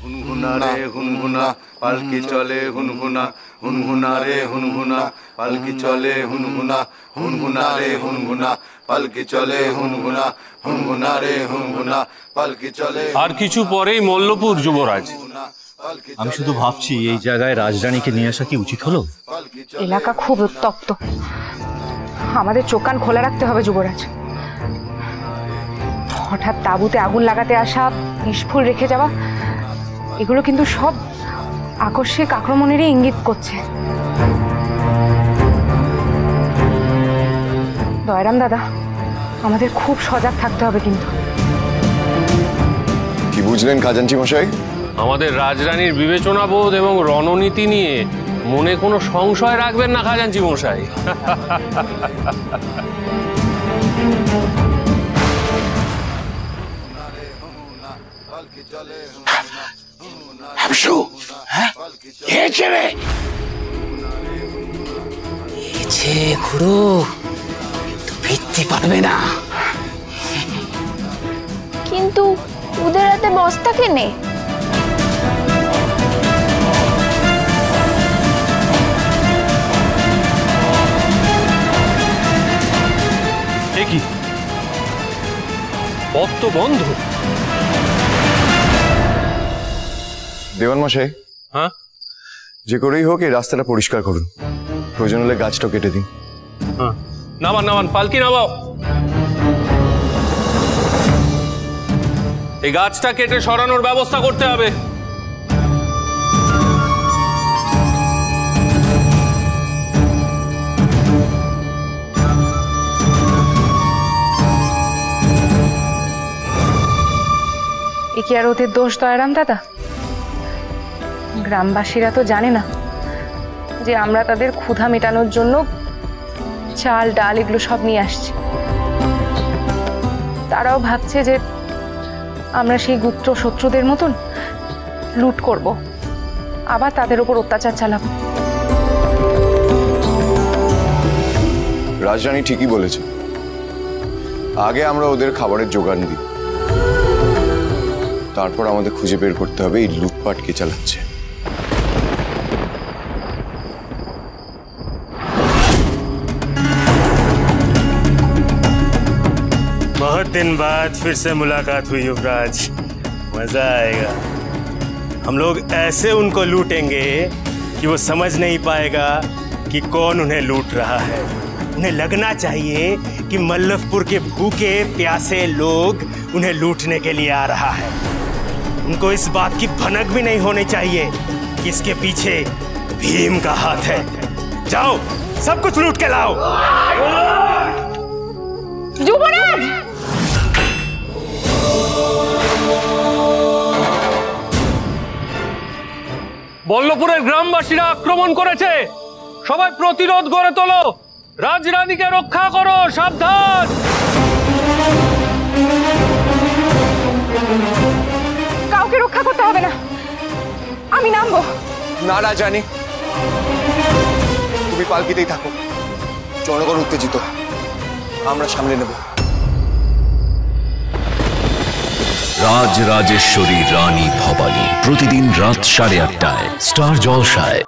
হুনহুনা রে হুনহুনা পালকি চলে হুনহুনা, হুনহুনা রে হুনহুনা পালকি চলে হুনহুনা, হুনহুনা রে হুনহুনা পালকি চলে হুনহুনা, হুনহুনা রে হুনহুনা পালকি চলে। আর কিছু পরেই মল্লপুর যুবরাজ। আমি শুধু ভাবছি এই জায়গায় রাজরানীকে নিয়ে আসা কি উচিত হলো? এলাকা খুব উত্তপ্ত, আমাদের চোখ কান খোলা রাখতে হবে যুবরাজ। হঠাৎ তাঁবুতে আগুন লাগাতে আসা, বিস্ফোর রেখে যাওয়া, এগুলো কিন্তু সব আকস্মিক আক্রমণেরই ইঙ্গিত করছে। দয়রাম দাদা, আমাদের খুব সজাগ থাকতে হবে কিন্তু। কি বুঝলেন খাজাঞ্চি মশাই? আমাদের রাজরানীর বিবেচনাবোধ এবং রণনীতি নিয়ে মনে কোনো সংশয় রাখবেন না খাজাঞ্চি মশাই। খুড়ো ভিত্তি পারবে না, কিন্তু ওদের হাতে বস্তা কেনে? কি পথ তো বন্ধ। দেওয়ান মশাই, হ্যাঁ, যে করেই হোক এই রাস্তাটা পরিষ্কার করুন, প্রয়োজন হলে গাছটা কেটে দিন। হ্যাঁ, নামান নামান, পালকি নামাও। এই গাছটা কেটে সরানোর ব্যবস্থা করতে হবে। এ কি আর ওদের দোষ দয়রাম দাদা? গ্রামবাসীরা তো জানে না যে আমরা তাদের ক্ষুধা মেটানোর জন্য চাল ডাল এগুলো সব নিয়ে আসছি। তারাও ভাবছে যে আমরা সেই গুপ্ত শত্রুদের মতন লুট করব, আবার তাদের উপর অত্যাচার চালাবো। রাজরানী ঠিকই বলেছে, আগে আমরা ওদের খাবারের জোগান দিই, তারপর আমাদের খুঁজে বের করতে হবে এই লুটপাট কে চালাচ্ছে। बहुत दिन बाद फिर से मुलाकात हुई युवराज, मजा आएगा। हम लोग ऐसे उनको लूटेंगे कि वो समझ नहीं पाएगा कि कौन उन्हें लूट रहा है। उन्हें लगना चाहिए कि मल्लभपुर के भूखे प्यासे लोग उन्हें लूटने के लिए आ रहा है। उनको इस बात की भनक भी नहीं होनी चाहिए कि इसके पीछे भीम का हाथ है। जाओ सब कुछ लूट के लाओ। যুবরাজ, মল্লপুরের গ্রামবাসীরা আক্রমণ করেছে, সবাই প্রতিরোধ গড়ে তোলো, রাজরানীকে রক্ষা করো, সাবধান। কাউকে রক্ষা করতে হবে না, আমি নামবো। না রাজরানী, তুমি পালকিতেই থাকো, জনগণ উত্তেজিত, আমরা সামলে নেব। রাজরাজেশ্বরী রানী ভবানী প্রতিদিন রাত 8:30টায় স্টার জলসায়।